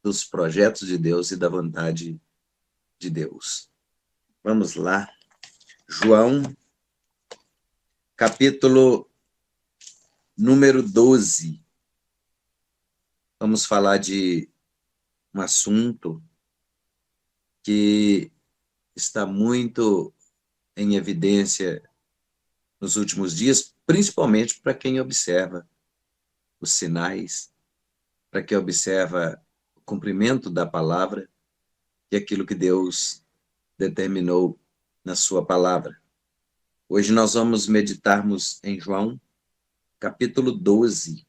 dos projetos de Deus e da vontade de Deus. Vamos lá. João, capítulo número 12. Vamos falar de um assunto que está muito em evidência nos últimos dias, principalmente para quem observa os sinais, para quem observa o cumprimento da palavra e aquilo que Deus determinou na sua palavra. Hoje nós vamos meditarmos em João, capítulo 12,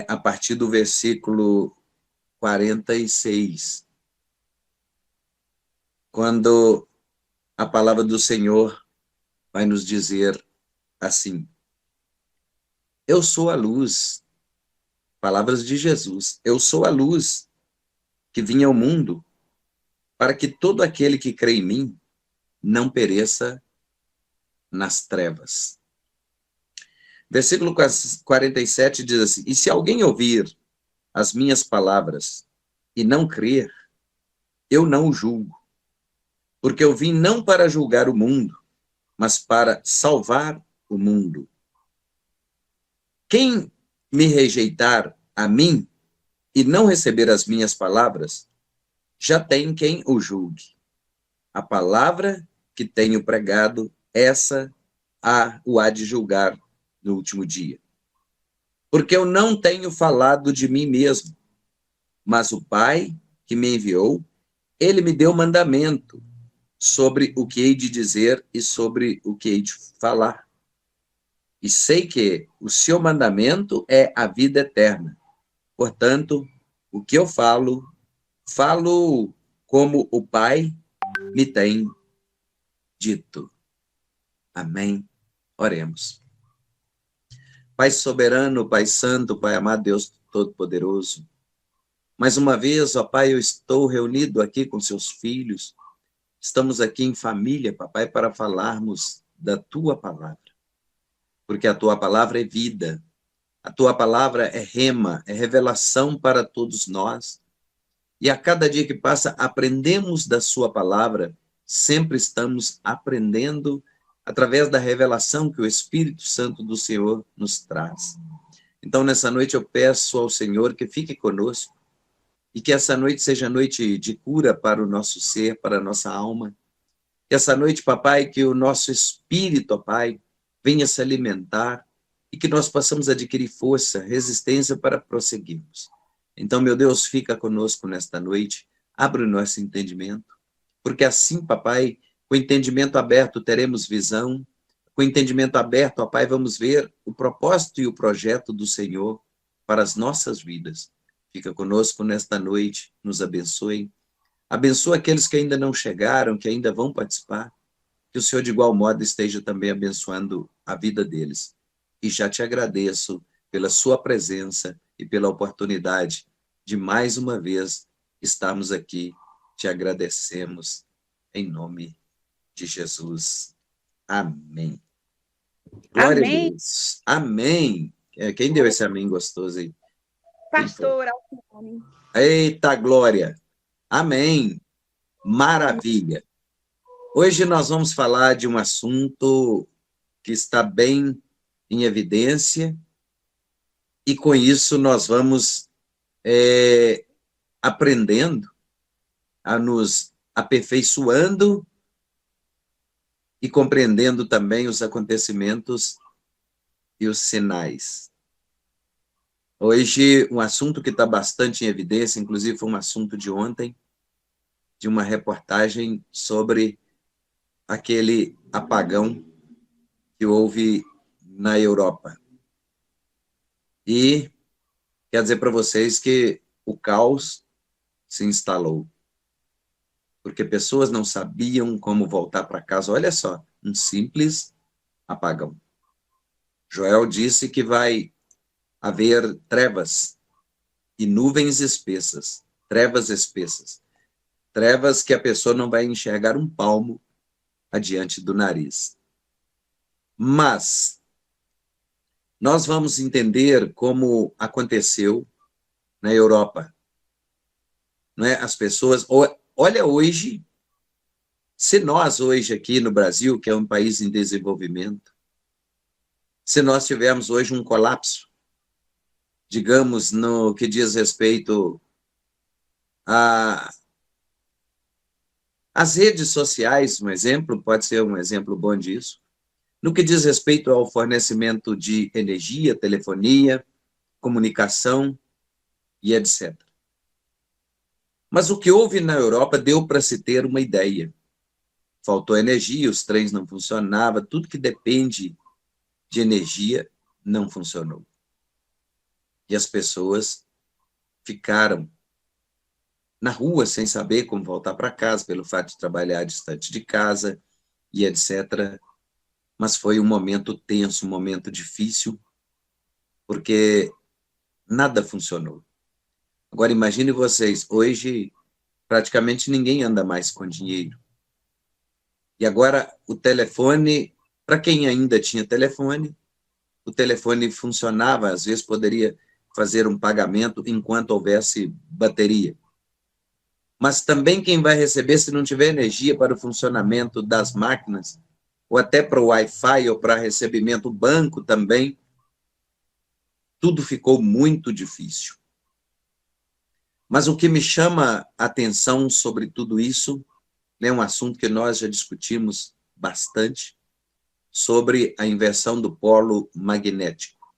a partir do versículo 46, quando a palavra do Senhor vai nos dizer assim: eu sou a luz, palavras de Jesus, eu sou a luz que vinha ao mundo, para que todo aquele que crê em mim não pereça nas trevas. Versículo 47 diz assim: e se alguém ouvir as minhas palavras e não crer, eu não o julgo, porque eu vim não para julgar o mundo, mas para salvar o mundo. Quem me rejeitar a mim e não receber as minhas palavras, já tem quem o julgue. A palavra que tenho pregado, essa o há de julgar no último dia. Porque eu não tenho falado de mim mesmo, mas o Pai que me enviou, ele me deu mandamento sobre o que hei de dizer e sobre o que hei de falar. E sei que o seu mandamento é a vida eterna. Portanto, o que eu falo como o Pai me tem dito. Amém. Oremos. Pai soberano, Pai santo, Pai amado, Deus todo-poderoso, mais uma vez, ó Pai, eu estou reunido aqui com seus filhos, estamos aqui em família, papai, para falarmos da tua palavra, porque a tua palavra é vida, a tua palavra é rema, é revelação para todos nós, e a cada dia que passa, aprendemos da sua palavra, sempre estamos aprendendo através da revelação que o Espírito Santo do Senhor nos traz. Então, nessa noite, eu peço ao Senhor que fique conosco e que essa noite seja noite de cura para o nosso ser, para a nossa alma. Que essa noite, papai, que o nosso espírito, ó Pai, venha se alimentar e que nós possamos adquirir força, resistência para prosseguirmos. Então, meu Deus, fica conosco nesta noite, abre o nosso entendimento, porque assim, papai, com o entendimento aberto teremos visão, com o entendimento aberto, ó Pai, vamos ver o propósito e o projeto do Senhor para as nossas vidas. Fica conosco nesta noite, nos abençoe. Abençoa aqueles que ainda não chegaram, que ainda vão participar, que o Senhor de igual modo esteja também abençoando a vida deles. E já te agradeço pela sua presença e pela oportunidade de mais uma vez estarmos aqui. Te agradecemos em nome de Jesus. Amém. Glória a Amém. Deus. Amém. Quem deu esse amém gostoso aí? Pastor Alcione. Eita glória. Amém. Maravilha. Hoje nós vamos falar de um assunto que está bem em evidência e com isso nós vamos aprendendo a nos aperfeiçoando e compreendendo também os acontecimentos e os sinais. Hoje, um assunto que está bastante em evidência, inclusive foi um assunto de ontem, de uma reportagem sobre aquele apagão que houve na Europa. E quer dizer para vocês que o caos se instalou, porque pessoas não sabiam como voltar para casa. Olha só, um simples apagão. Joel disse que vai haver trevas e nuvens espessas, trevas espessas, trevas que a pessoa não vai enxergar um palmo adiante do nariz. Mas nós vamos entender como aconteceu na Europa. não é? As pessoas... Olha hoje, se nós hoje aqui no Brasil, que é um país em desenvolvimento, se nós tivermos hoje um colapso, digamos, no que diz respeito às redes sociais, um exemplo, pode ser um exemplo bom disso, no que diz respeito ao fornecimento de energia, telefonia, comunicação e etc. Mas o que houve na Europa deu para se ter uma ideia. Faltou energia, os trens não funcionavam, tudo que depende de energia não funcionou. E as pessoas ficaram na rua sem saber como voltar para casa, pelo fato de trabalhar distante de casa e etc. Mas foi um momento tenso, um momento difícil, porque nada funcionou. Agora, imagine vocês, hoje praticamente ninguém anda mais com dinheiro. E agora o telefone, para quem ainda tinha telefone, o telefone funcionava, às vezes poderia fazer um pagamento enquanto houvesse bateria. Mas também quem vai receber, se não tiver energia para o funcionamento das máquinas, ou até para o Wi-Fi, ou para recebimento banco também, tudo ficou muito difícil. Mas o que me chama a atenção sobre tudo isso é um assunto que nós já discutimos bastante, sobre a inversão do polo magnético.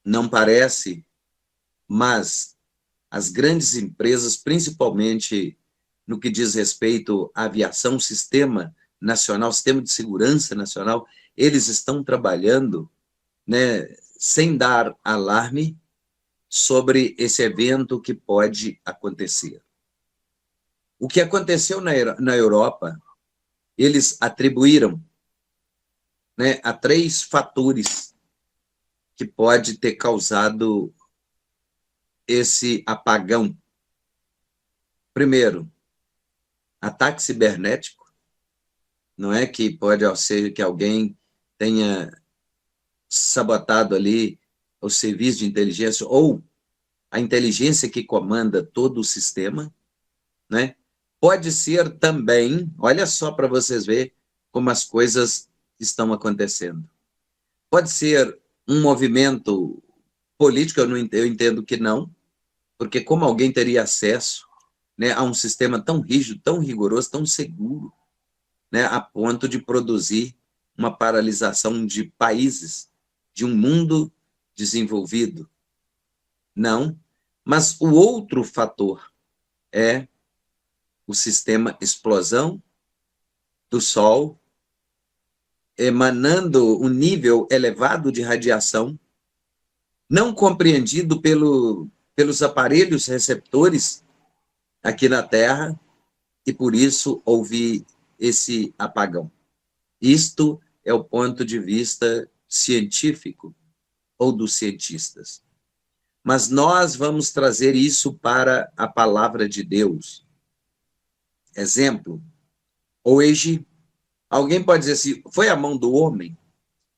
Não parece, mas as grandes empresas, principalmente no que diz respeito à aviação, sistema nacional, sistema de segurança nacional, eles estão trabalhando, né, sem dar alarme sobre esse evento que pode acontecer. O que aconteceu na Europa, eles atribuíram, né, a 3 fatores que pode ter causado esse apagão. Primeiro, ataque cibernético, não é que pode ser que alguém tenha sabotado ali o serviço de inteligência ou a inteligência que comanda todo o sistema, né? Pode ser também, olha só para vocês verem como as coisas estão acontecendo. Pode ser um movimento político, eu entendo que não, porque como alguém teria acesso, né, a um sistema tão rígido, tão rigoroso, tão seguro, né, a ponto de produzir uma paralisação de países, de um mundo desenvolvido? Não. Mas o outro fator é o sistema explosão do Sol, emanando um nível elevado de radiação, não compreendido pelos aparelhos receptores aqui na Terra, e por isso houve esse apagão. Isto é o ponto de vista científico ou dos cientistas. Mas nós vamos trazer isso para a palavra de Deus. Exemplo, hoje, alguém pode dizer assim, foi a mão do homem?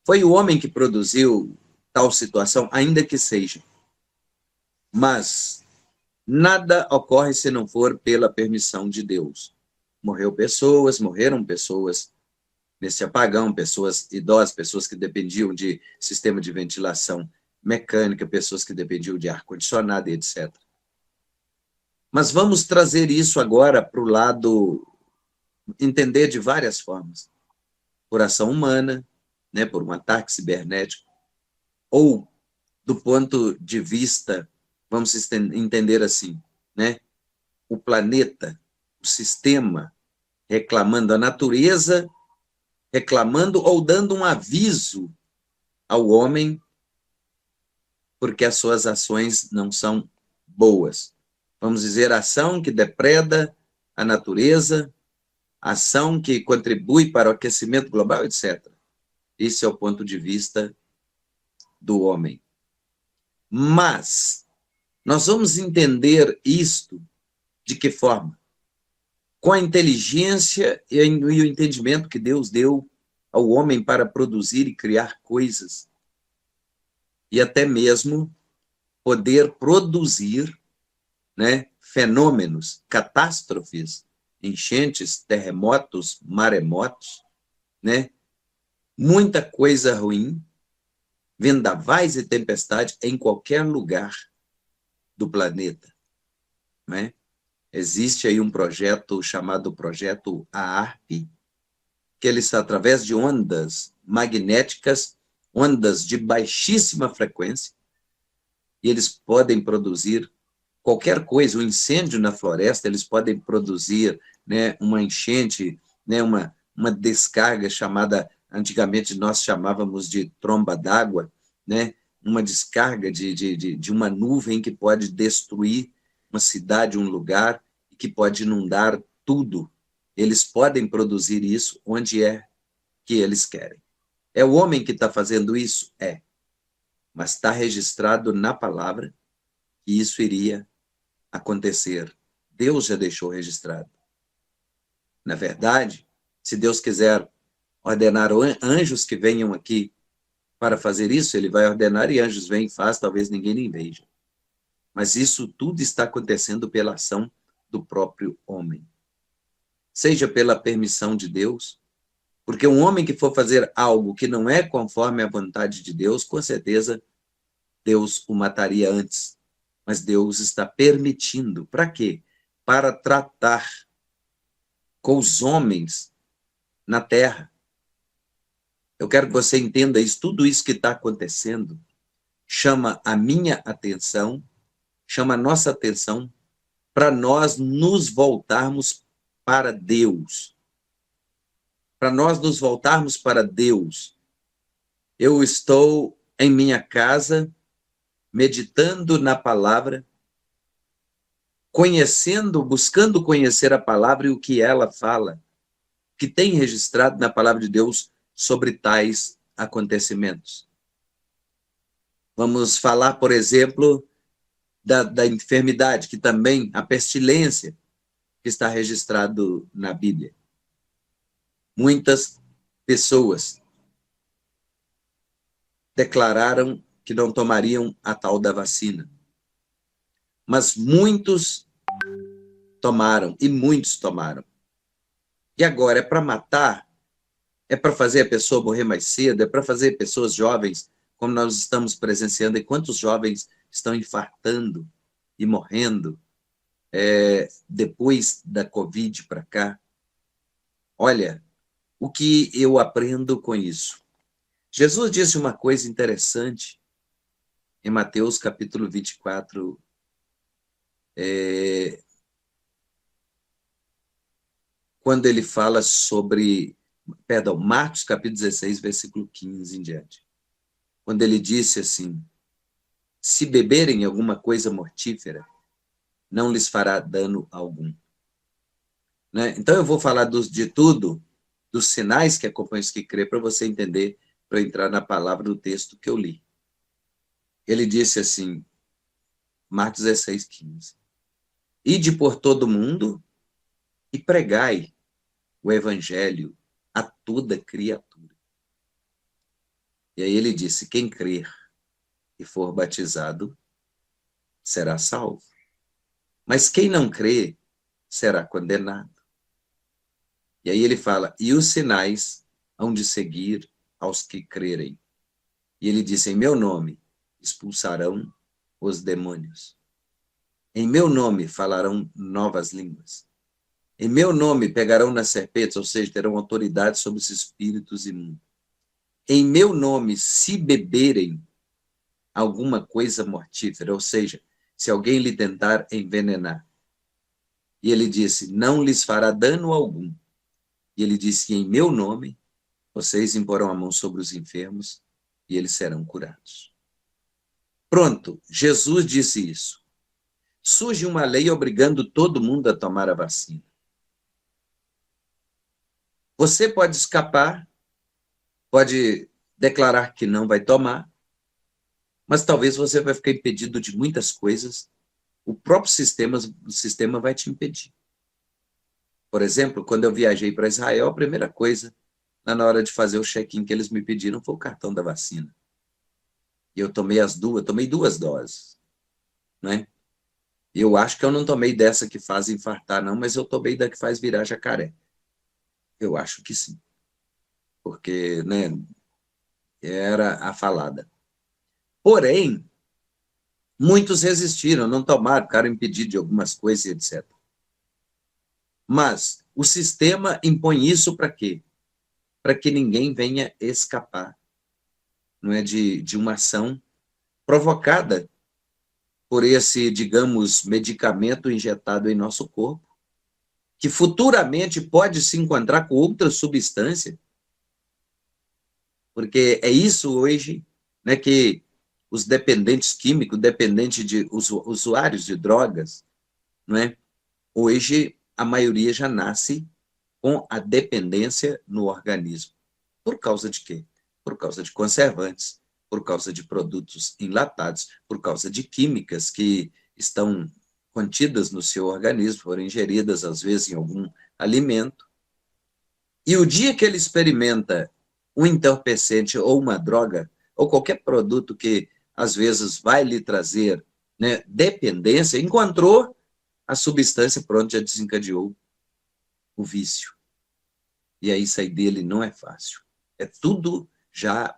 Foi o homem que produziu tal situação, ainda que seja. Mas nada ocorre se não for pela permissão de Deus. Morreram pessoas nesse apagão, pessoas idosas, pessoas que dependiam de sistema de ventilação mecânica, pessoas que dependiam de ar-condicionado, etc. Mas vamos trazer isso agora para o lado, entender de várias formas. Por ação humana, né, por um ataque cibernético, ou do ponto de vista, vamos entender assim, né, o planeta, o sistema, reclamando a natureza, reclamando ou dando um aviso ao homem, porque as suas ações não são boas. Vamos dizer, ação que depreda a natureza, ação que contribui para o aquecimento global, etc. Esse é o ponto de vista do homem. Mas nós vamos entender isto de que forma? Com a inteligência e o entendimento que Deus deu ao homem para produzir e criar coisas. E até mesmo poder produzir né, fenômenos, catástrofes, enchentes, terremotos, maremotos, né, muita coisa ruim, vendavais e tempestades em qualquer lugar do planeta, né? Existe aí um projeto chamado Projeto AARP, que ele está através de ondas magnéticas, ondas de baixíssima frequência, e eles podem produzir qualquer coisa, um incêndio na floresta, eles podem produzir, né, uma enchente, né, uma descarga chamada, antigamente nós chamávamos de tromba d'água, né, uma descarga de uma nuvem que pode destruir uma cidade, um lugar, e que pode inundar tudo. Eles podem produzir isso onde é que eles querem. É o homem que está fazendo isso? É. Mas está registrado na palavra que isso iria acontecer. Deus já deixou registrado. Na verdade, se Deus quiser ordenar anjos que venham aqui para fazer isso, ele vai ordenar e anjos vêm e faz, talvez ninguém nem veja. Mas isso tudo está acontecendo pela ação do próprio homem. Seja pela permissão de Deus, porque um homem que for fazer algo que não é conforme a vontade de Deus, com certeza Deus o mataria antes. Mas Deus está permitindo. Para quê? Para tratar com os homens na terra. Eu quero que você entenda isso. Tudo isso que está acontecendo chama a minha atenção, chama a nossa atenção para nós nos voltarmos para Deus. Para nós nos voltarmos para Deus. Eu estou em minha casa, meditando na palavra, conhecendo, buscando conhecer a palavra e o que ela fala, que tem registrado na palavra de Deus sobre tais acontecimentos. Vamos falar, por exemplo, da enfermidade, que também, a pestilência, que está registrado na Bíblia. Muitas pessoas declararam que não tomariam a tal da vacina. Mas muitos tomaram, e muitos tomaram. E agora é para matar? É para fazer a pessoa morrer mais cedo? É para fazer pessoas jovens, como nós estamos presenciando, e quantos jovens estão infartando e morrendo depois da Covid para cá? Olha, o que eu aprendo com isso? Jesus disse uma coisa interessante em Mateus capítulo 24, quando ele fala sobre, perdão, Marcos capítulo 16, versículo 15 em diante. Quando ele disse assim, se beberem alguma coisa mortífera, não lhes fará dano algum. Né? Então eu vou falar de tudo, dos sinais que acompanham os que crê, para você entender, para entrar na palavra do texto que eu li. Ele disse assim, Marcos 16, 15. Ide por todo mundo e pregai o evangelho a toda criatura. E aí ele disse, quem crer e for batizado será salvo. Mas quem não crê será condenado. E aí ele fala, e os sinais hão de seguir aos que crerem. E ele disse, em meu nome expulsarão os demônios. Em meu nome falarão novas línguas. Em meu nome pegarão nas serpentes, ou seja, terão autoridade sobre os espíritos imundos. Em meu nome, se beberem alguma coisa mortífera, ou seja, se alguém lhe tentar envenenar. E ele disse, não lhes fará dano algum. E ele disse, em meu nome, vocês imporão a mão sobre os enfermos e eles serão curados. Pronto, Jesus disse isso. Surge uma lei obrigando todo mundo a tomar a vacina. Você pode escapar, pode declarar que não vai tomar, mas talvez você vai ficar impedido de muitas coisas. O próprio sistema vai te impedir. Por exemplo, quando eu viajei para Israel, a primeira coisa, na hora de fazer o check-in que eles me pediram, foi o cartão da vacina. E eu tomei tomei duas doses, né? Eu acho que eu não tomei dessa que faz infartar, não, mas eu tomei da que faz virar jacaré. Eu acho que sim. Porque, né, era a falada. Porém, muitos resistiram, não tomaram, ficaram impedidos de algumas coisas, etc. Mas o sistema impõe isso para quê? Para que ninguém venha escapar, não é, de uma ação provocada por esse, digamos, medicamento injetado em nosso corpo, que futuramente pode se encontrar com outra substância, porque é isso hoje, né, que os dependentes químicos, dependentes de usuários de drogas, não é? Hoje a maioria já nasce com a dependência no organismo. Por causa de quê? Por causa de conservantes, por causa de produtos enlatados, por causa de químicas que estão contidas no seu organismo, foram ingeridas às vezes em algum alimento. E o dia que ele experimenta um entorpecente ou uma droga, ou qualquer produto que às vezes vai lhe trazer, né, dependência, encontrou a substância, pronto, já desencadeou o vício. E aí sair dele não é fácil. É tudo já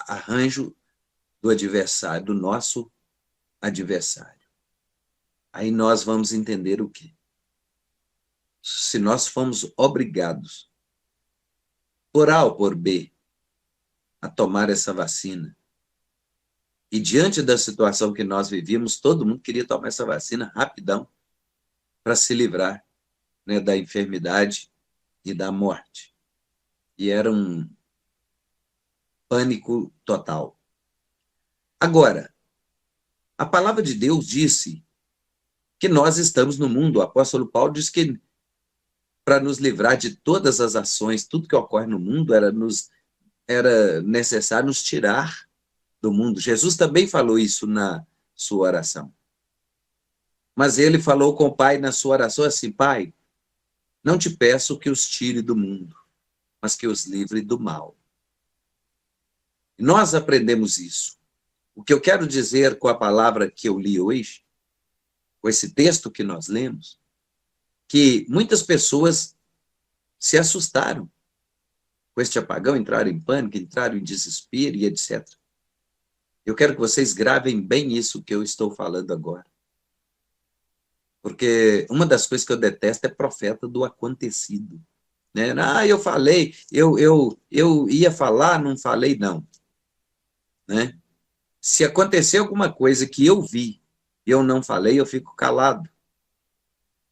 arranjo do adversário, do nosso adversário. Aí nós vamos entender o quê? Se nós fomos obrigados, por A ou por B, a tomar essa vacina, e diante da situação que nós vivíamos, todo mundo queria tomar essa vacina rapidão para se livrar, né, da enfermidade e da morte. E era um pânico total. Agora, a palavra de Deus disse que nós estamos no mundo. O apóstolo Paulo diz que para nos livrar de todas as ações, tudo que ocorre no mundo, era necessário nos tirar do mundo. Jesus também falou isso na sua oração. Mas ele falou com o Pai na sua oração assim: Pai, não te peço que os tire do mundo, mas que os livre do mal. E nós aprendemos isso. O que eu quero dizer com a palavra que eu li hoje, com esse texto que nós lemos, que muitas pessoas se assustaram com este apagão, entraram em pânico, entraram em desespero e etc. Eu quero que vocês gravem bem isso que eu estou falando agora. Porque uma das coisas que eu detesto é profeta do acontecido. Né? Ah, eu falei, eu ia falar, não falei não. Né? Se acontecer alguma coisa que eu vi e eu não falei, eu fico calado.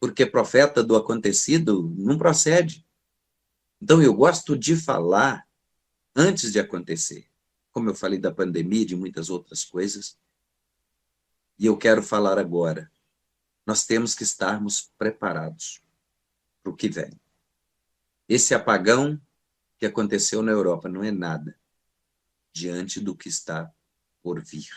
Porque profeta do acontecido não procede. Então, eu gosto de falar antes de acontecer. Como eu falei da pandemia e de muitas outras coisas. E eu quero falar agora. Nós temos que estarmos preparados para o que vem. Esse apagão que aconteceu na Europa não é nada diante do que está por vir.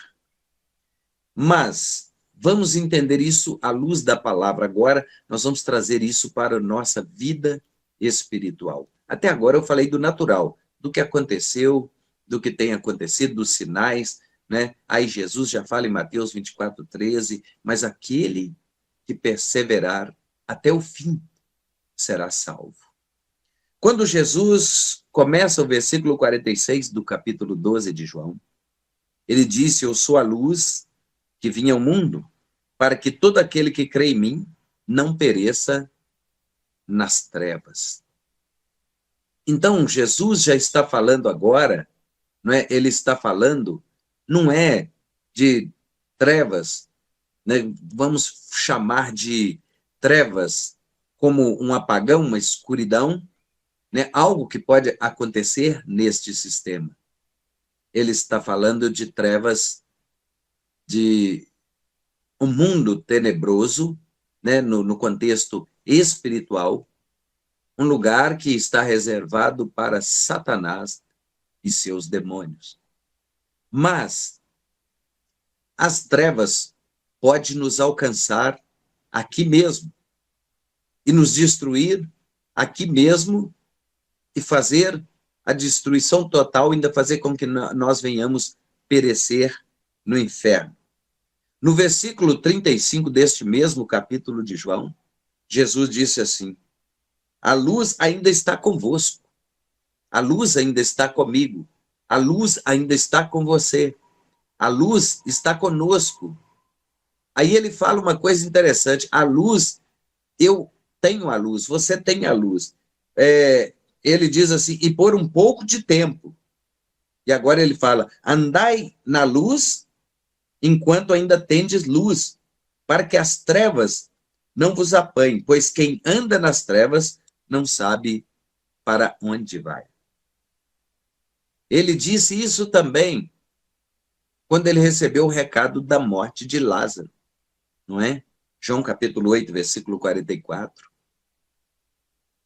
Mas vamos entender isso à luz da palavra. Agora, nós vamos trazer isso para a nossa vida espiritual. Até agora eu falei do natural, do que aconteceu, do que tem acontecido, dos sinais, né? Aí Jesus já fala em Mateus 24:13, mas aquele que perseverar até o fim será salvo. Quando Jesus começa o versículo 46 do capítulo 12 de João, ele disse: eu sou a luz que vinha ao mundo, para que todo aquele que crê em mim não pereça nas trevas. Então, Jesus já está falando agora, não é? Ele está falando, não é de trevas, né? Vamos chamar de trevas como um apagão, uma escuridão, né? Algo que pode acontecer neste sistema. Ele está falando de trevas, de um mundo tenebroso, né? No contexto espiritual, um lugar que está reservado para Satanás e seus demônios. Mas as trevas podem nos alcançar aqui mesmo e nos destruir aqui mesmo e fazer a destruição total, ainda fazer com que nós venhamos perecer no inferno. No versículo 35 deste mesmo capítulo de João, Jesus disse assim: a luz ainda está convosco, a luz ainda está comigo, a luz ainda está com você, a luz está conosco. Aí ele fala uma coisa interessante: a luz, eu tenho a luz, você tem a luz. Ele diz assim, e por um pouco de tempo. E agora ele fala: andai na luz enquanto ainda tendes luz, para que as trevas não vos apanhem, pois quem anda nas trevas não sabe para onde vai. Ele disse isso também quando ele recebeu o recado da morte de Lázaro, não é? João capítulo 8, versículo 44.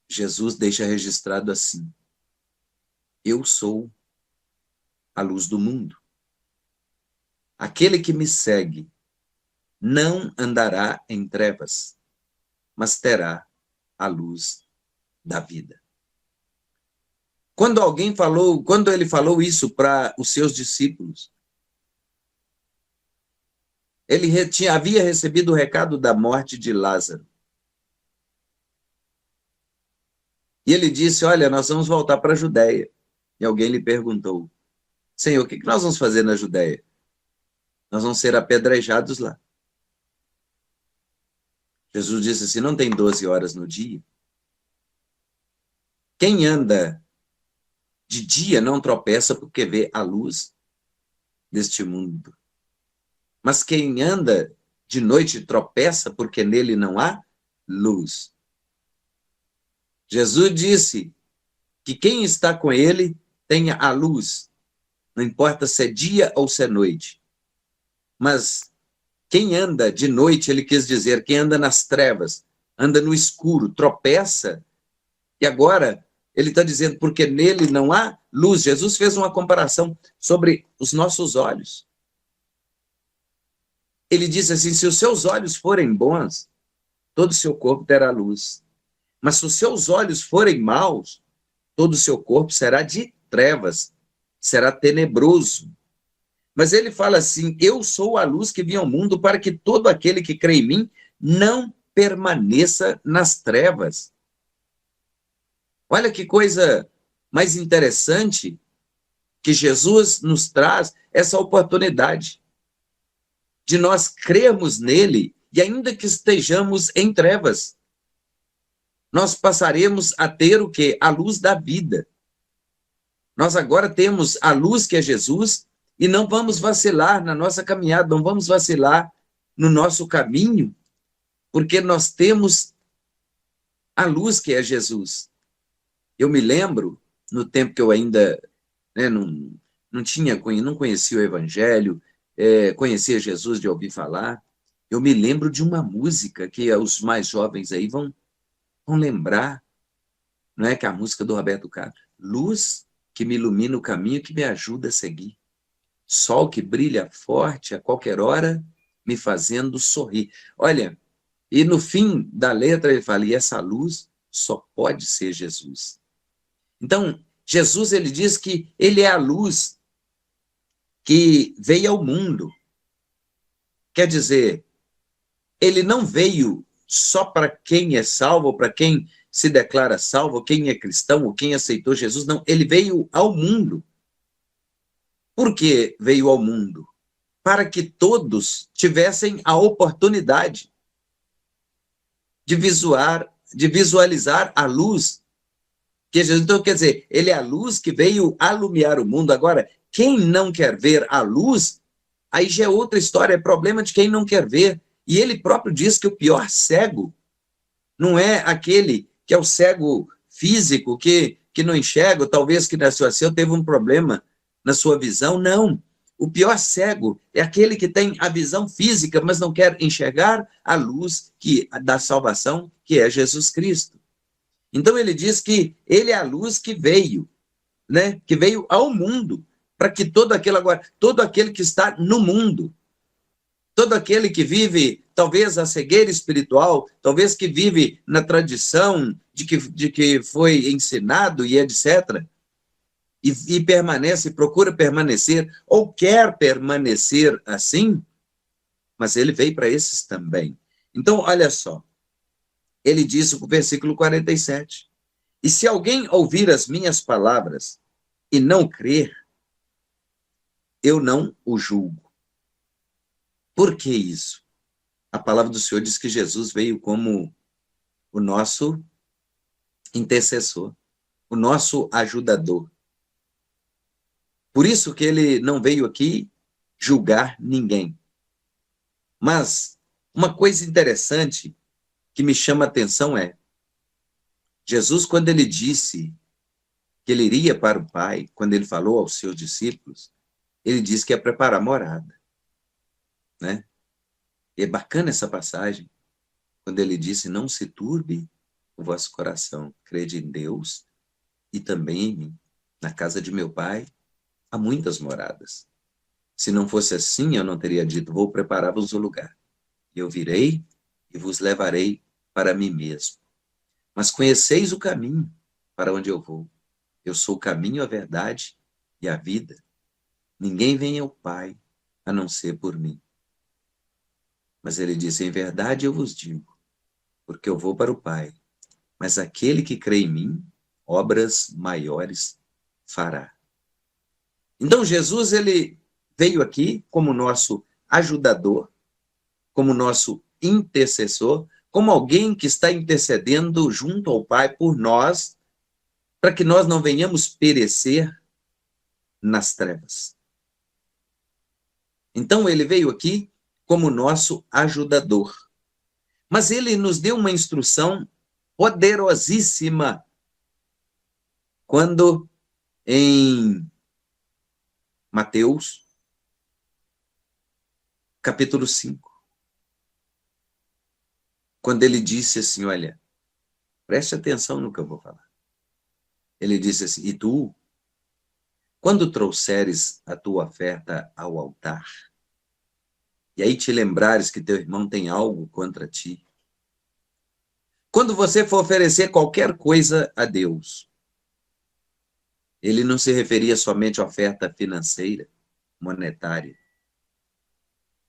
Jesus deixa registrado assim: eu sou a luz do mundo. Aquele que me segue não andará em trevas, mas terá a luz da vida. Quando ele falou isso para os seus discípulos, ele havia recebido o recado da morte de Lázaro. E ele disse: olha, nós vamos voltar para a Judéia. E alguém lhe perguntou: Senhor, o que nós vamos fazer na Judéia? Nós vamos ser apedrejados lá. Jesus disse assim: não tem 12 horas no dia? Quem anda de dia não tropeça porque vê a luz deste mundo. Mas quem anda de noite tropeça porque nele não há luz. Jesus disse que quem está com ele tenha a luz, não importa se é dia ou se é noite. Mas quem anda de noite, ele quis dizer, quem anda nas trevas, anda no escuro, tropeça. E agora ele está dizendo, porque nele não há luz. Jesus fez uma comparação sobre os nossos olhos. Ele disse assim: se os seus olhos forem bons, todo o seu corpo terá luz. Mas se os seus olhos forem maus, todo o seu corpo será de trevas, será tenebroso. Mas ele fala assim: eu sou a luz que vim ao mundo para que todo aquele que crê em mim não permaneça nas trevas. Olha que coisa mais interessante, que Jesus nos traz essa oportunidade de nós crermos nele, e ainda que estejamos em trevas, nós passaremos a ter o quê? A luz da vida. Nós agora temos a luz que é Jesus, e não vamos vacilar na nossa caminhada, não vamos vacilar no nosso caminho, porque nós temos a luz que é Jesus. Eu me lembro, no tempo que eu ainda não conhecia o Evangelho, conhecia Jesus de ouvir falar, eu me lembro de uma música que os mais jovens aí vão lembrar, não é, que é a música do Roberto Carlos: luz que me ilumina o caminho, que me ajuda a seguir. Sol que brilha forte a qualquer hora, me fazendo sorrir. Olha, e no fim da letra ele fala: e essa luz só pode ser Jesus. Então, Jesus, ele diz que ele é a luz que veio ao mundo. Quer dizer, ele não veio só para quem é salvo, ou para quem se declara salvo, ou quem é cristão, ou quem aceitou Jesus. Não, ele veio ao mundo. Por que veio ao mundo? Para que todos tivessem a oportunidade de visualizar a luz que Jesus. Então, quer dizer, ele é a luz que veio alumiar o mundo. Agora, quem não quer ver a luz, aí já é outra história, é problema de quem não quer ver. E ele próprio diz que o pior cego não é aquele que é o cego físico, que não enxerga, talvez que nasceu assim, ou teve um problema na sua visão. Não. O pior cego é aquele que tem a visão física, mas não quer enxergar a luz da salvação, que é Jesus Cristo. Então ele diz que ele é a luz que veio, né? Que veio ao mundo, para que todo aquele que está no mundo, todo aquele que vive, talvez, a cegueira espiritual, talvez que vive na tradição de que foi ensinado e etc., e permanece, procura permanecer, ou quer permanecer assim, mas ele veio para esses também. Então, olha só, ele disse no versículo 47, e se alguém ouvir as minhas palavras e não crer, eu não o julgo. Por que isso? A palavra do Senhor diz que Jesus veio como o nosso intercessor, o nosso ajudador. Por isso que ele não veio aqui julgar ninguém. Mas uma coisa interessante que me chama a atenção é, Jesus, quando ele disse que ele iria para o Pai, quando ele falou aos seus discípulos, ele disse que ia preparar morada, né? E é bacana essa passagem, quando ele disse, não se turbe o vosso coração, crede em Deus e também em mim. Na casa de meu Pai há muitas moradas. Se não fosse assim, eu não teria dito, vou preparar-vos o lugar. Eu virei e vos levarei para mim mesmo. Mas conheceis o caminho para onde eu vou. Eu sou o caminho, a verdade e a vida. Ninguém vem ao Pai a não ser por mim. Mas ele disse, em verdade eu vos digo, porque eu vou para o Pai, mas aquele que crê em mim, obras maiores fará. Então Jesus, ele veio aqui como nosso ajudador, como nosso intercessor, como alguém que está intercedendo junto ao Pai por nós, para que nós não venhamos perecer nas trevas. Então ele veio aqui como nosso ajudador. Mas ele nos deu uma instrução poderosíssima quando em Mateus, capítulo 5, quando ele disse assim, olha, preste atenção no que eu vou falar. Ele disse assim, e tu, quando trouxeres a tua oferta ao altar, e aí te lembrares que teu irmão tem algo contra ti, quando você for oferecer qualquer coisa a Deus, ele não se referia somente à oferta financeira, monetária.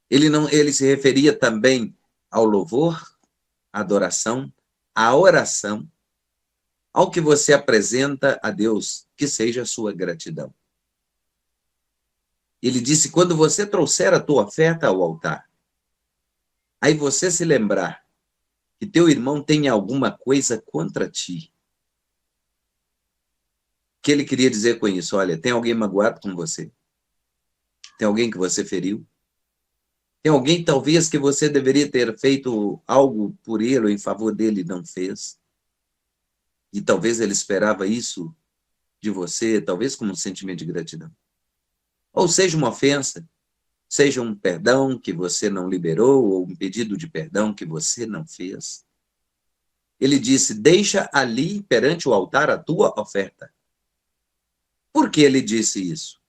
Ele se referia também ao louvor, à adoração, à oração, ao que você apresenta a Deus, que seja a sua gratidão. Ele disse, quando você trouxer a tua oferta ao altar, aí você se lembrar que teu irmão tem alguma coisa contra ti. O que ele queria dizer com isso? Olha, tem alguém magoado com você? Tem alguém que você feriu? Tem alguém, talvez, que você deveria ter feito algo por ele ou em favor dele e não fez? E talvez ele esperava isso de você, talvez como um sentimento de gratidão. Ou seja, uma ofensa, seja um perdão que você não liberou, ou um pedido de perdão que você não fez. Ele disse, deixa ali perante o altar a tua oferta. Por que ele disse isso?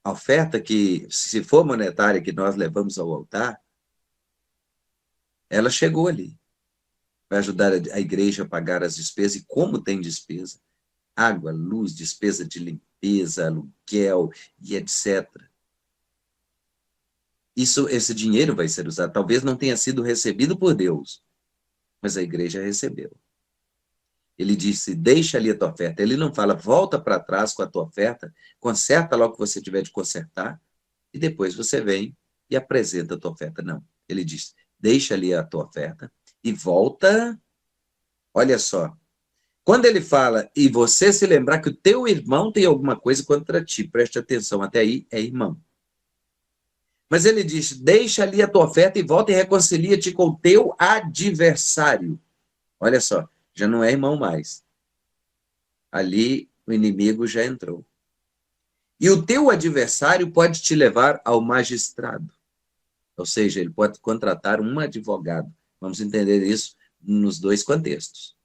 A oferta que, se for monetária, que nós levamos ao altar, ela chegou ali. Vai ajudar a igreja a pagar as despesas, e como tem despesa, água, luz, despesa de limpeza, aluguel e etc. Esse dinheiro vai ser usado, talvez não tenha sido recebido por Deus, mas a igreja recebeu. Ele disse, deixa ali a tua oferta. Ele não fala, volta para trás com a tua oferta, conserta logo que você tiver de consertar, e depois você vem e apresenta a tua oferta. Não, ele diz, deixa ali a tua oferta e volta. Olha só, quando ele fala, e você se lembrar que o teu irmão tem alguma coisa contra ti, preste atenção, até aí é irmão. Mas ele diz, deixa ali a tua oferta e volta e reconcilia-te com o teu adversário. Olha só, já não é irmão mais. Ali o inimigo já entrou. E o teu adversário pode te levar ao magistrado. Ou seja, ele pode contratar um advogado. Vamos entender isso nos dois contextos.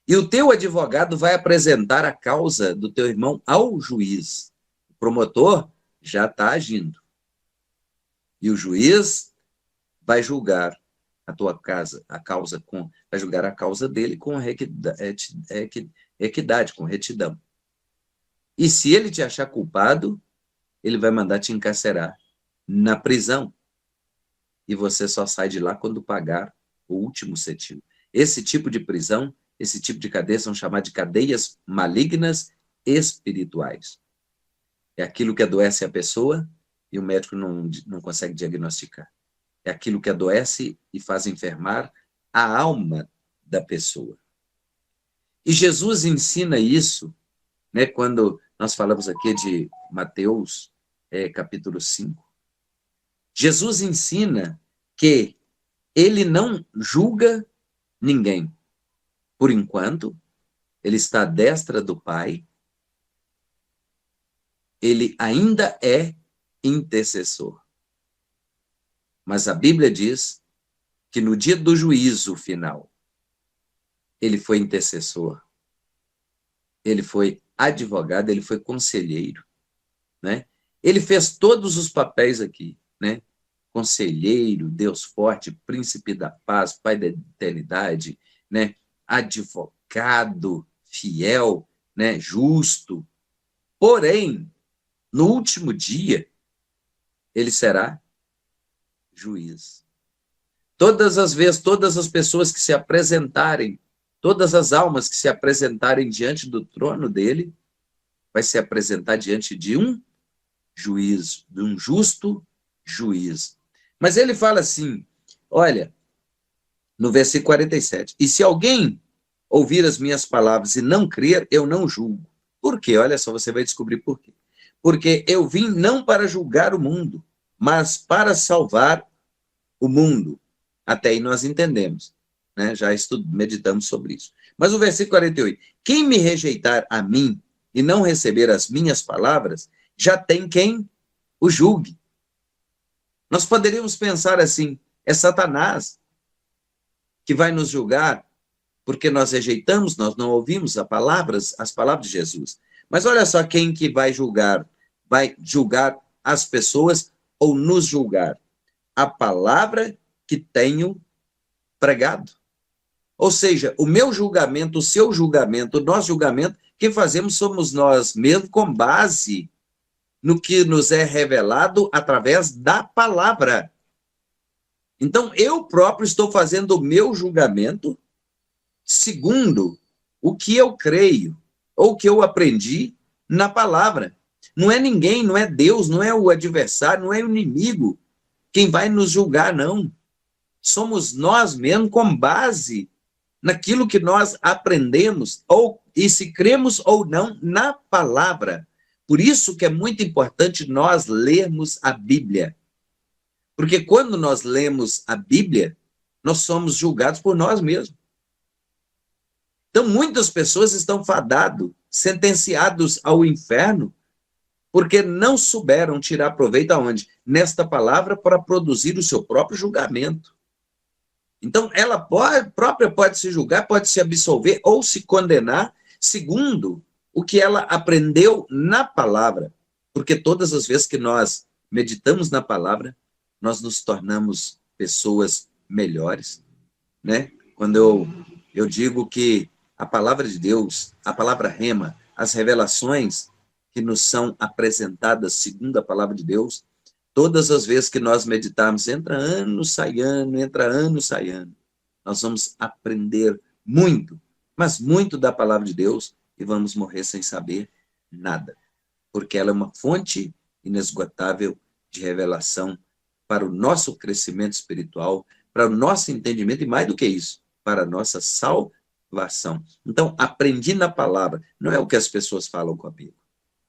E o teu advogado vai apresentar a causa do teu irmão ao juiz. O promotor já está agindo. E o juiz vai julgar a tua causa, vai julgar a causa dele com equidade, com retidão. E se ele te achar culpado, ele vai mandar te encarcerar na prisão. E você só sai de lá quando pagar o último centavo. Esse tipo de prisão, esse tipo de cadeia são chamadas de cadeias malignas espirituais. É aquilo que adoece a pessoa e o médico não consegue diagnosticar. É aquilo que adoece e faz enfermar a alma da pessoa. E Jesus ensina isso, né, quando nós falamos aqui de Mateus, capítulo 5. Jesus ensina que ele não julga ninguém. Por enquanto, ele está à destra do Pai, ele ainda é intercessor. Mas a Bíblia diz que no dia do juízo final, ele foi intercessor, ele foi advogado, ele foi conselheiro, né? Ele fez todos os papéis aqui, né? Conselheiro, Deus forte, príncipe da paz, pai da eternidade, né? Advogado, fiel, né? Justo. Porém, no último dia, ele será juiz. Todas as vezes, todas as pessoas que se apresentarem, todas as almas que se apresentarem diante do trono dele, vai se apresentar diante de um juiz, de um justo juiz. Mas ele fala assim, olha, no versículo 47, e se alguém ouvir as minhas palavras e não crer, eu não julgo. Por quê? Olha só, você vai descobrir por quê. Porque eu vim não para julgar o mundo, mas para salvar o mundo. Até aí nós entendemos, né? Já meditamos sobre isso. Mas o versículo 48, quem me rejeitar a mim e não receber as minhas palavras, já tem quem o julgue. Nós poderíamos pensar assim, é Satanás que vai nos julgar porque nós rejeitamos, nós não ouvimos as palavras de Jesus. Mas olha só quem que vai julgar as pessoas ou nos julgar. A palavra que tenho pregado. Ou seja, o meu julgamento, o seu julgamento, o nosso julgamento, quem fazemos somos nós mesmos com base no que nos é revelado através da palavra. Então, eu próprio estou fazendo o meu julgamento segundo o que eu creio, ou o que eu aprendi na palavra. Não é ninguém, não é Deus, não é o adversário, não é o inimigo quem vai nos julgar, não. Somos nós mesmos com base naquilo que nós aprendemos, e se cremos ou não na palavra. Por isso que é muito importante nós lermos a Bíblia. Porque quando nós lemos a Bíblia, nós somos julgados por nós mesmos. Então, muitas pessoas estão fadados, sentenciados ao inferno, porque não souberam tirar proveito aonde? Nesta palavra para produzir o seu próprio julgamento. Então, ela própria pode se julgar, pode se absolver ou se condenar, segundo o que ela aprendeu na palavra. Porque todas as vezes que nós meditamos na palavra, nós nos tornamos pessoas melhores, né? Quando eu digo que a palavra de Deus, a palavra rema, as revelações que nos são apresentadas segundo a palavra de Deus, todas as vezes que nós meditarmos, entra ano, sai ano, nós vamos aprender muito, mas muito da palavra de Deus e vamos morrer sem saber nada, porque ela é uma fonte inesgotável de revelação para o nosso crescimento espiritual, para o nosso entendimento e mais do que isso, para a nossa salvação. Então, aprendi na palavra, não é o que as pessoas falam comigo,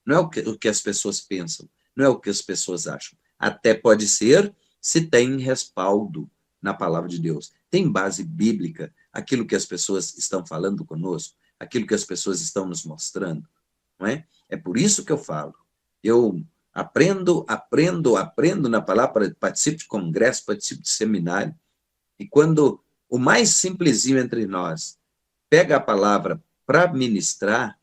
não é o que as pessoas pensam, não é o que as pessoas acham. Até pode ser se tem respaldo na palavra de Deus. Tem base bíblica, aquilo que as pessoas estão falando conosco, aquilo que as pessoas estão nos mostrando, não é? É por isso que eu falo. Eu aprendo na palavra, participo de congresso, participo de seminário, e quando o mais simplesinho entre nós pega a palavra para ministrar,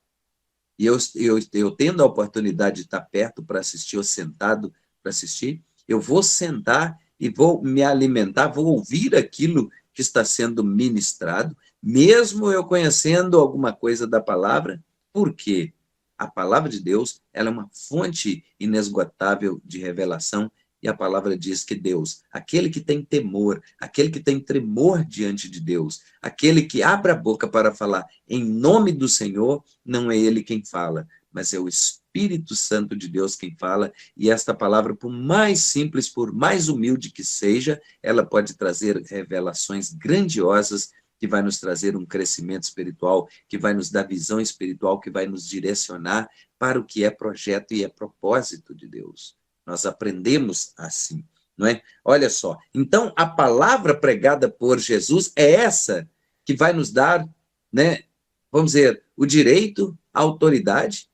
e eu tendo a oportunidade de estar perto para assistir, ou sentado para assistir, eu vou sentar e vou me alimentar, vou ouvir aquilo que está sendo ministrado, mesmo eu conhecendo alguma coisa da palavra, porque a palavra de Deus ela é uma fonte inesgotável de revelação E a palavra diz que Deus, aquele que tem temor, aquele que tem tremor diante de Deus, aquele que abre a boca para falar em nome do Senhor, não é ele quem fala, mas é o Espírito Santo de Deus quem fala, e esta palavra, por mais simples, por mais humilde que seja, ela pode trazer revelações grandiosas, que vai nos trazer um crescimento espiritual, que vai nos dar visão espiritual, que vai nos direcionar para o que é projeto e é propósito de Deus. Nós aprendemos assim, não é? Olha só, então a palavra pregada por Jesus é essa que vai nos dar, né, vamos dizer, o direito, a autoridade,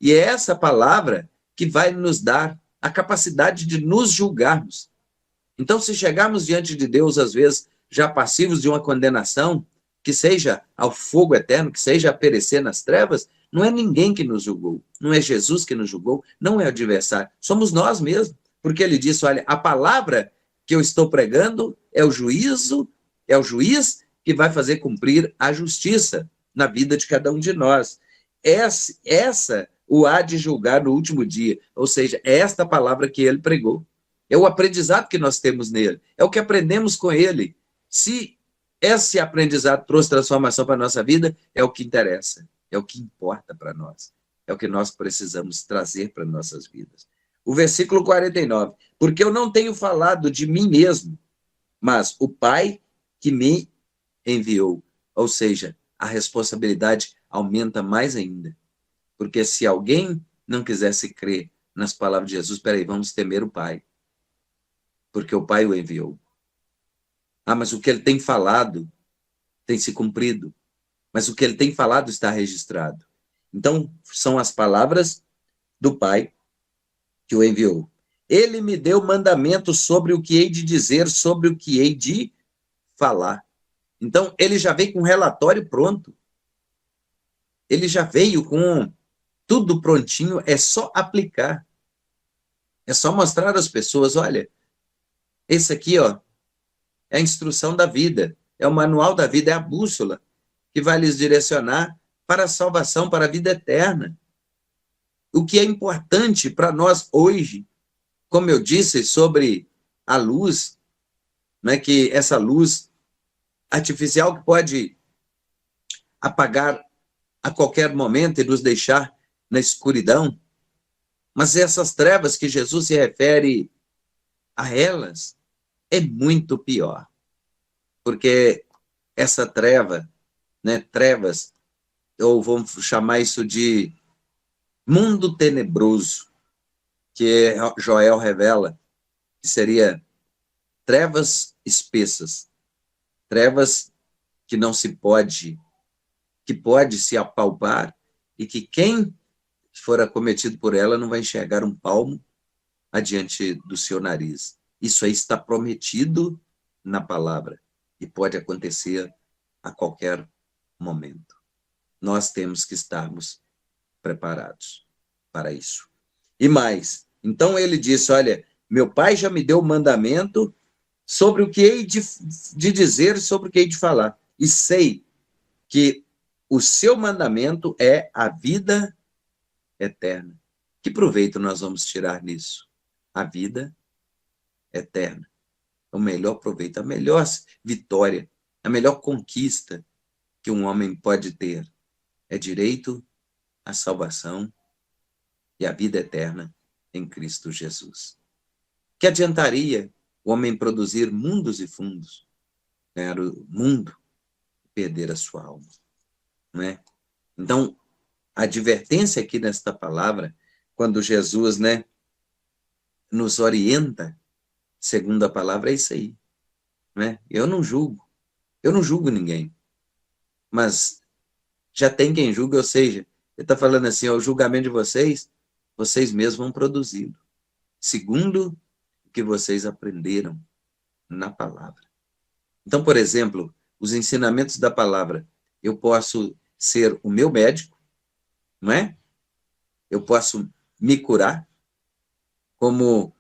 e é essa palavra que vai nos dar a capacidade de nos julgarmos. Então, se chegarmos diante de Deus, às vezes, já passivos de uma condenação, que seja ao fogo eterno, que seja a perecer nas trevas, não é ninguém que nos julgou, não é Jesus que nos julgou, não é o adversário, somos nós mesmos, porque ele disse, olha, a palavra que eu estou pregando é o juízo, é o juiz que vai fazer cumprir a justiça na vida de cada um de nós. Essa o há de julgar no último dia, ou seja, é esta palavra que ele pregou. É o aprendizado que nós temos nele, é o que aprendemos com ele. Se esse aprendizado trouxe transformação para a nossa vida, é o que interessa, é o que importa para nós, é o que nós precisamos trazer para nossas vidas. O versículo 49, porque eu não tenho falado de mim mesmo, mas o Pai que me enviou. Ou seja, a responsabilidade aumenta mais ainda. Porque se alguém não quisesse crer nas palavras de Jesus, peraí, vamos temer o Pai. Porque o Pai o enviou. Ah, mas o que ele tem falado tem se cumprido. Mas o que ele tem falado está registrado. Então, são as palavras do Pai que o enviou. Ele me deu mandamento sobre o que hei de dizer, sobre o que hei de falar. Então, ele já veio com um relatório pronto. Ele já veio com tudo prontinho, é só aplicar. É só mostrar às pessoas, olha, esse aqui, ó, é a instrução da vida, é o manual da vida, é a bússola que vai lhes direcionar para a salvação, para a vida eterna. O que é importante para nós hoje, como eu disse sobre a luz, né, que essa luz artificial que pode apagar a qualquer momento e nos deixar na escuridão, mas essas trevas que Jesus se refere a elas, é muito pior. Porque essa treva, né, trevas, ou vamos chamar isso de mundo tenebroso, que Joel revela, que seria trevas espessas, trevas que não se pode, que pode se apalpar, e que quem for acometido por ela não vai enxergar um palmo adiante do seu nariz. Isso aí está prometido na palavra e pode acontecer a qualquer momento. Nós temos que estarmos preparados para isso. E mais, então ele disse, olha, meu Pai já me deu o mandamento sobre o que hei de dizer, sobre o que hei de falar. E sei que o seu mandamento é a vida eterna. Que proveito nós vamos tirar nisso? A vida eterna. O melhor proveito, a melhor vitória, a melhor conquista que um homem pode ter é direito à salvação e à vida eterna em Cristo Jesus. Que adiantaria o homem produzir mundos e fundos, ganhar o mundo e perder a sua alma? Não é? Então, a advertência aqui nesta palavra, quando Jesus, né, nos orienta, segundo a palavra, é isso aí. Né? Eu não julgo ninguém, mas já tem quem julga, ou seja, ele está falando assim, ó, o julgamento de vocês, vocês mesmos vão produzindo, segundo o que vocês aprenderam na palavra. Então, por exemplo, os ensinamentos da palavra, eu posso ser o meu médico, não é? Eu posso me curar, como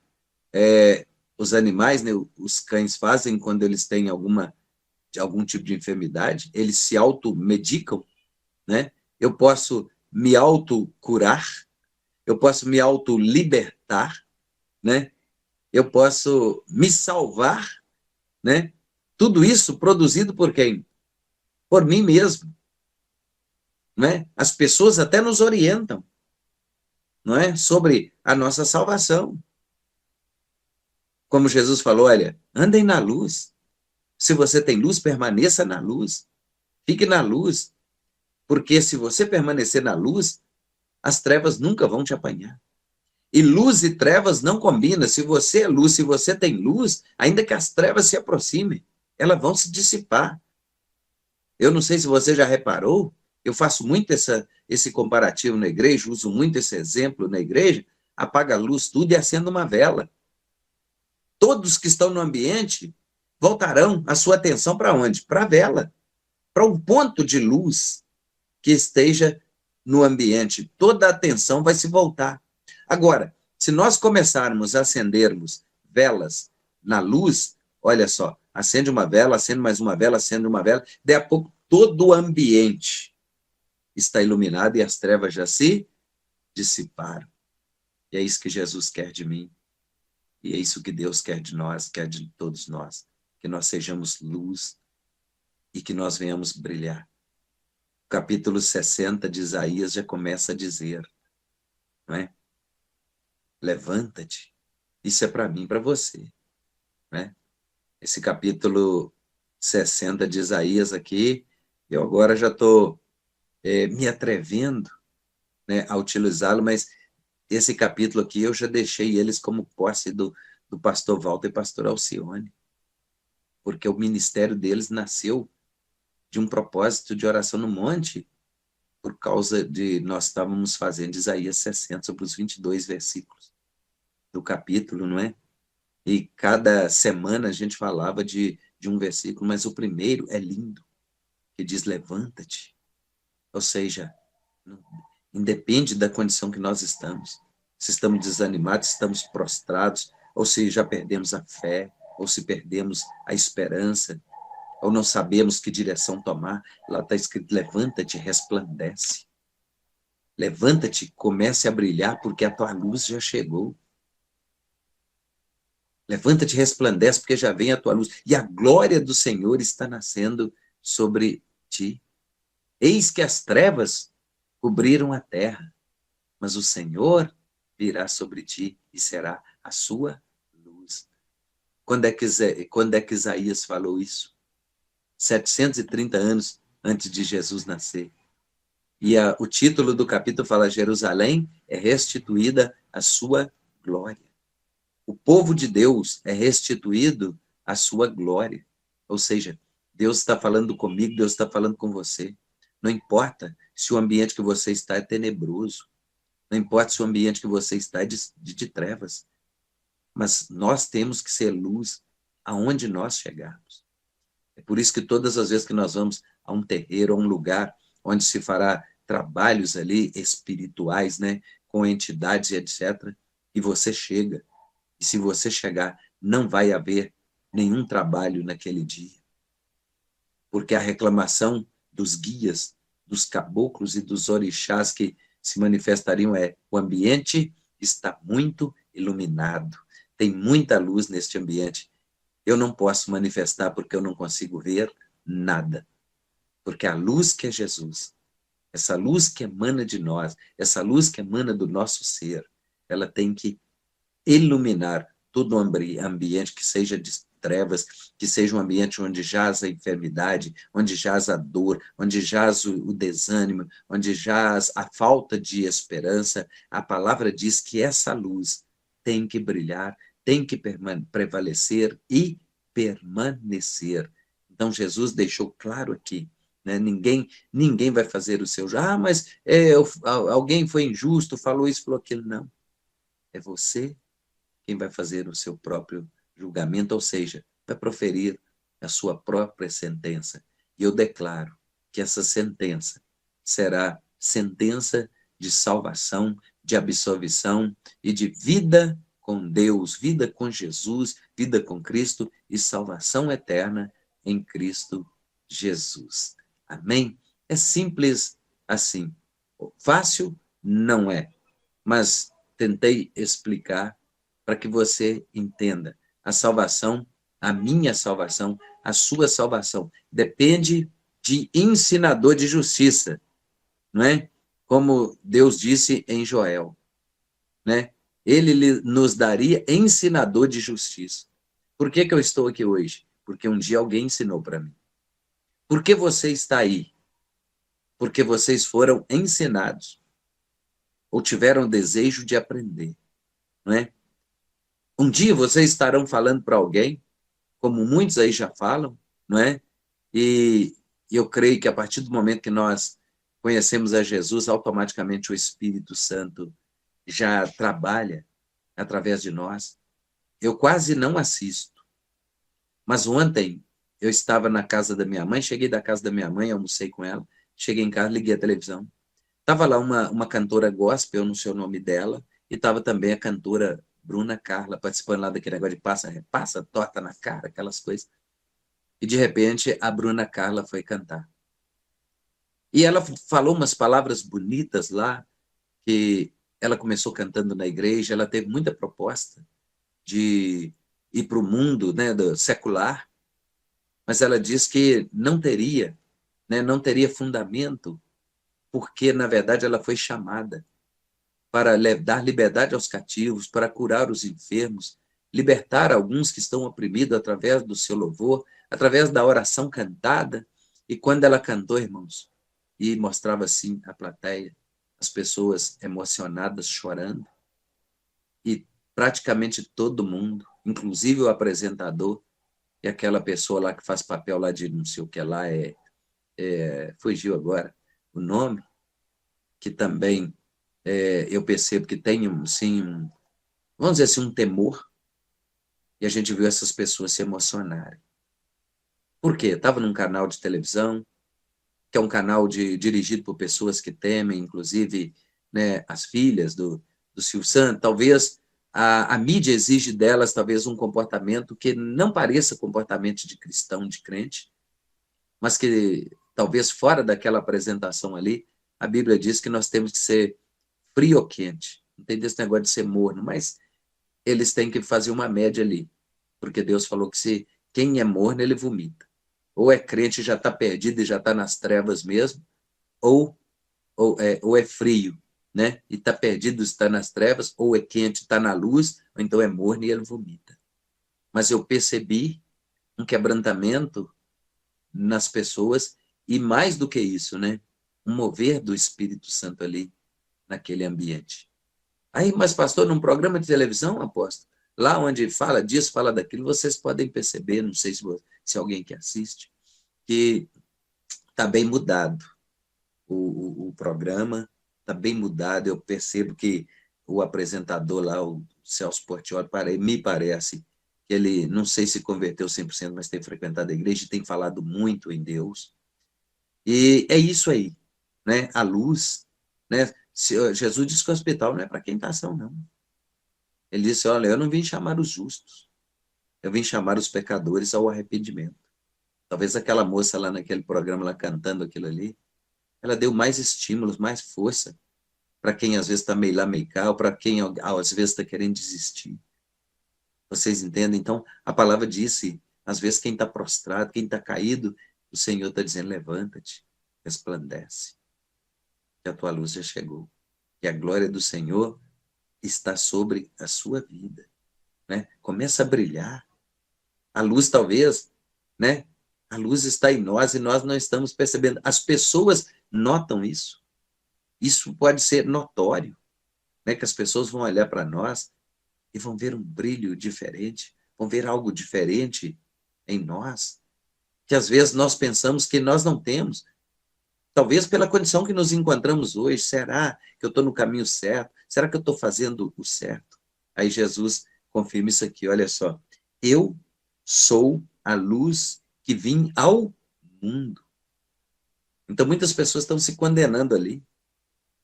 os animais, né, os cães fazem quando eles têm algum tipo de enfermidade, eles se automedicam, né? Eu posso me autocurar, eu posso me autolibertar, né? eu posso me salvar, né? Tudo isso produzido por quem? Por mim mesmo, não é? As pessoas até nos orientam, não é? Sobre a nossa salvação. Como Jesus falou, olha, andem na luz. Se você tem luz, permaneça na luz. Fique na luz. Porque se você permanecer na luz, as trevas nunca vão te apanhar. E luz e trevas não combinam. Se você é luz, se você tem luz, ainda que as trevas se aproximem, elas vão se dissipar. Eu não sei se você já reparou, eu faço muito esse comparativo na igreja, uso muito esse exemplo na igreja, apaga a luz tudo e acenda uma vela. Todos que estão no ambiente voltarão a sua atenção para onde? Para a vela, para um ponto de luz que esteja no ambiente. Toda a atenção vai se voltar. Agora, se nós começarmos a acendermos velas na luz, olha só, acende uma vela, acende mais uma vela, acende uma vela, daí a pouco todo o ambiente está iluminado e as trevas já se dissiparam. E é isso que Jesus quer de mim. E é isso que Deus quer de nós, quer de todos nós. Que nós sejamos luz e que nós venhamos brilhar. O capítulo 60 de Isaías já começa a dizer, não é? Levanta-te. Isso é para mim, para você. Né? Esse capítulo 60 de Isaías aqui, eu agora já estou me atrevendo, né, a utilizá-lo, mas esse capítulo aqui eu já deixei eles como posse do pastor Walter e pastor Alcione, porque o ministério deles nasceu de um propósito de oração no monte, por causa de nós estávamos fazendo Isaías 60 sobre os 22 versículos do capítulo, não é? E cada semana a gente falava de um versículo, mas o primeiro é lindo, que diz levanta-te. Ou seja, independe da condição que nós estamos, se estamos desanimados, se estamos prostrados, ou se já perdemos a fé, ou se perdemos a esperança, ou não sabemos que direção tomar, lá está escrito, levanta-te, resplandece. Levanta-te, comece a brilhar, porque a tua luz já chegou. Levanta-te, resplandece, porque já vem a tua luz. E a glória do Senhor está nascendo sobre ti. Eis que as trevas cobriram a terra, mas o Senhor virá sobre ti e será a sua luz. Quando é que Isaías falou isso? 730 anos antes de Jesus nascer. E o título do capítulo fala, Jerusalém é restituída a sua glória. O povo de Deus é restituído à sua glória. Ou seja, Deus está falando comigo, Deus está falando com você. Não importa se o ambiente que você está é tenebroso. Não importa se o ambiente que você está é de trevas. Mas nós temos que ser luz aonde nós chegarmos. É por isso que todas as vezes que nós vamos a um terreiro, a um lugar onde se fará trabalhos ali espirituais, né, com entidades e etc., e você chega, e se você chegar, não vai haver nenhum trabalho naquele dia. Porque a reclamação dos guias, dos caboclos e dos orixás que se manifestariam é: o ambiente está muito iluminado, tem muita luz neste ambiente. Eu não posso manifestar porque eu não consigo ver nada. Porque a luz que é Jesus, essa luz que emana de nós, essa luz que emana do nosso ser, ela tem que iluminar todo o ambiente que seja de trevas, que seja um ambiente onde jaz a enfermidade, onde jaz a dor, onde jaz o desânimo, onde jaz a falta de esperança. A palavra diz que essa luz tem que brilhar, tem que prevalecer e permanecer. Então, Jesus deixou claro aqui, né? Ninguém vai fazer o seu... mas alguém foi injusto, falou isso, falou aquilo. Não. É você quem vai fazer o seu próprio julgamento, ou seja, vai proferir a sua própria sentença. E eu declaro que essa sentença será sentença de salvação, de absolvição e de vida com Deus, vida com Jesus, vida com Cristo e salvação eterna em Cristo Jesus. Amém? É simples assim. Fácil? Não é. Mas tentei explicar para que você entenda. A salvação, a minha salvação, a sua salvação, depende de ensinador de justiça, não é? Como Deus disse em Joel, né? Ele nos daria ensinador de justiça. Por que eu estou aqui hoje? Porque um dia alguém ensinou para mim. Por que você está aí? Porque vocês foram ensinados ou tiveram desejo de aprender, não é? Um dia vocês estarão falando para alguém, como muitos aí já falam, não é? E eu creio que a partir do momento que nós conhecemos a Jesus, automaticamente o Espírito Santo já trabalha através de nós. Eu quase não assisto. Mas ontem eu estava na casa da minha mãe, cheguei da casa da minha mãe, almocei com ela, cheguei em casa, liguei a televisão. Estava lá uma cantora gospel, eu não sei o nome dela, e estava também a cantora Bruna Carla, participando lá daquele negócio de passa, repassa, torta na cara, aquelas coisas. E de repente a Bruna Carla foi cantar. E ela falou umas palavras bonitas lá, que ela começou cantando na igreja, ela teve muita proposta de ir para o mundo, né, do secular, mas ela diz que não teria, né, não teria fundamento, porque, na verdade, ela foi chamada para dar liberdade aos cativos, para curar os enfermos, libertar alguns que estão oprimidos através do seu louvor, através da oração cantada. E quando ela cantou, irmãos, e mostrava assim a plateia, as pessoas emocionadas, chorando, e praticamente todo mundo, inclusive o apresentador, e aquela pessoa lá que faz papel lá de não sei o que lá, fugiu agora o nome, que também eu percebo que tem, sim, vamos dizer assim, um temor, e a gente viu essas pessoas se emocionarem. Por quê? Estava num canal de televisão, que é um canal dirigido por pessoas que temem, inclusive, né, as filhas do Silvio Santos. Talvez a mídia exige delas talvez um comportamento que não pareça comportamento de cristão, de crente, mas que talvez fora daquela apresentação ali, a Bíblia diz que nós temos que ser frio ou quente. Não tem desse negócio de ser morno, mas eles têm que fazer uma média ali, porque Deus falou que se quem é morno, ele vomita. Ou é crente e já está perdido e já está nas trevas mesmo, ou, ou é frio, né? E está perdido, está nas trevas, ou é quente, está na luz, ou então é morno e ele vomita. Mas eu percebi um quebrantamento nas pessoas e mais do que isso, né? Um mover do Espírito Santo ali naquele ambiente. Aí, mas pastor, num programa de televisão, aposto, lá onde fala disso, fala daquilo, vocês podem perceber, não sei se alguém que assiste, que está bem mudado o programa, está bem mudado. Eu percebo que o apresentador lá, o Celso Portiolli, me parece que ele, não sei se converteu 100%, mas tem frequentado a igreja e tem falado muito em Deus. E é isso aí, né? A luz, né? Jesus disse que o hospital não é para quem está ação, não. Ele disse, olha, eu não vim chamar os justos, eu vim chamar os pecadores ao arrependimento. Talvez aquela moça lá naquele programa, lá cantando aquilo ali, ela deu mais estímulos, mais força para quem às vezes está meio lá, meio cá, ou para quem às vezes está querendo desistir. Vocês entendem? Então, a palavra disse, às vezes quem está prostrado, quem está caído, o Senhor está dizendo, levanta-te, resplandece, que a tua luz já chegou, que a glória do Senhor está sobre a sua vida, né? Começa a brilhar. A luz talvez, né? A luz está em nós e nós não estamos percebendo. As pessoas notam isso. Isso pode ser notório, né? Que as pessoas vão olhar para nós e vão ver um brilho diferente, vão ver algo diferente em nós, que às vezes nós pensamos que nós não temos. Talvez pela condição que nos encontramos hoje. Será que eu estou no caminho certo? Será que eu estou fazendo o certo? Aí Jesus confirma isso aqui, olha só. Eu sou a luz que vim ao mundo. Então muitas pessoas estão se condenando ali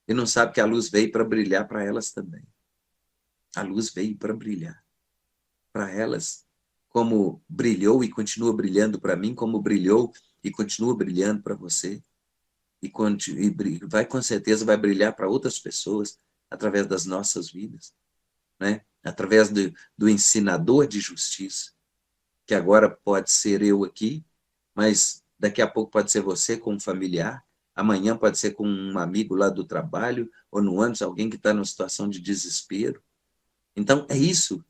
e não sabem que a luz veio para brilhar para elas também. A luz veio para brilhar para elas, como brilhou e continua brilhando para mim, como brilhou e continua brilhando para você. E vai com certeza vai brilhar para outras pessoas através das nossas vidas, né? através do ensinador de justiça, que agora pode ser eu aqui, mas daqui a pouco pode ser você com um familiar, amanhã pode ser com um amigo lá do trabalho, ou no ônibus, alguém que está numa situação de desespero. Então, é isso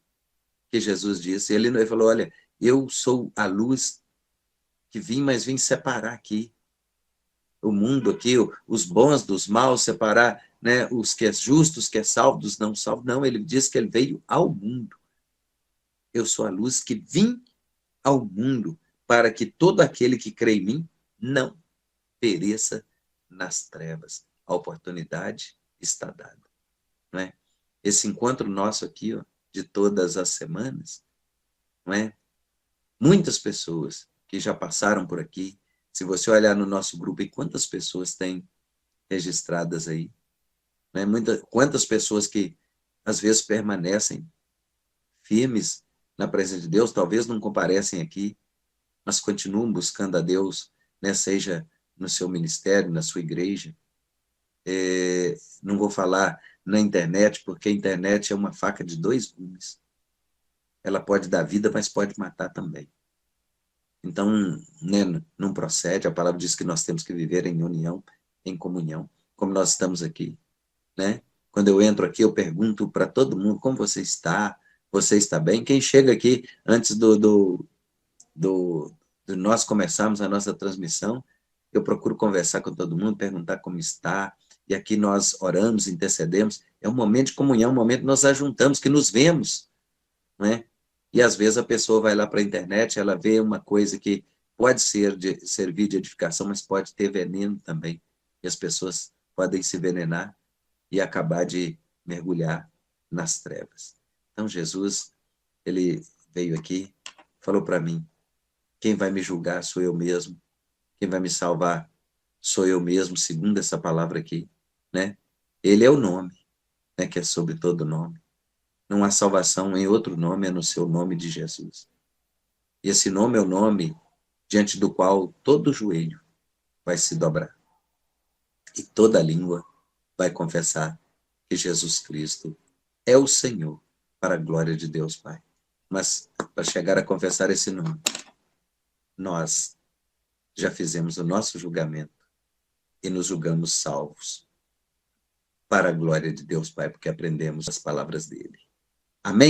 que Jesus disse. Ele falou, olha, eu sou a luz que vim, mas vim separar aqui o mundo aqui, os bons dos maus, separar, né, os que é justos, que é salvo, dos não salvos. Não, ele diz que ele veio ao mundo. Eu sou a luz que vim ao mundo para que todo aquele que crê em mim não pereça nas trevas. A oportunidade está dada. Não é? Esse encontro nosso aqui, ó, de todas as semanas, não é? Muitas pessoas que já passaram por aqui, se você olhar no nosso grupo, e quantas pessoas tem registradas aí, né? Quantas pessoas que às vezes permanecem firmes na presença de Deus, talvez não comparecem aqui, mas continuam buscando a Deus, né? Seja no seu ministério, na sua igreja. Não vou falar na internet, porque a internet é uma faca de dois gumes. Ela pode dar vida, mas pode matar também. Então, né, não procede. A palavra diz que nós temos que viver em união, em comunhão, como nós estamos aqui, né? Quando eu entro aqui, eu pergunto para todo mundo como você está. Você está bem? Quem chega aqui antes do nós começarmos a nossa transmissão, eu procuro conversar com todo mundo, perguntar como está. E aqui nós oramos, intercedemos. É um momento de comunhão, um momento que nós ajuntamos, que nos vemos, não é? E às vezes a pessoa vai lá para a internet, ela vê uma coisa que pode servir de edificação, mas pode ter veneno também. E as pessoas podem se envenenar e acabar de mergulhar nas trevas. Então Jesus, ele veio aqui, falou para mim, quem vai me julgar sou eu mesmo, quem vai me salvar sou eu mesmo, segundo essa palavra aqui, né? Ele é o nome, né, que é sobre todo nome. Não há salvação em outro nome, é no seu nome de Jesus. E esse nome é o nome diante do qual todo joelho vai se dobrar. E toda língua vai confessar que Jesus Cristo é o Senhor, para a glória de Deus Pai. Mas, para chegar a confessar esse nome, nós já fizemos o nosso julgamento e nos julgamos salvos, para a glória de Deus Pai, porque aprendemos as palavras dele. Amém?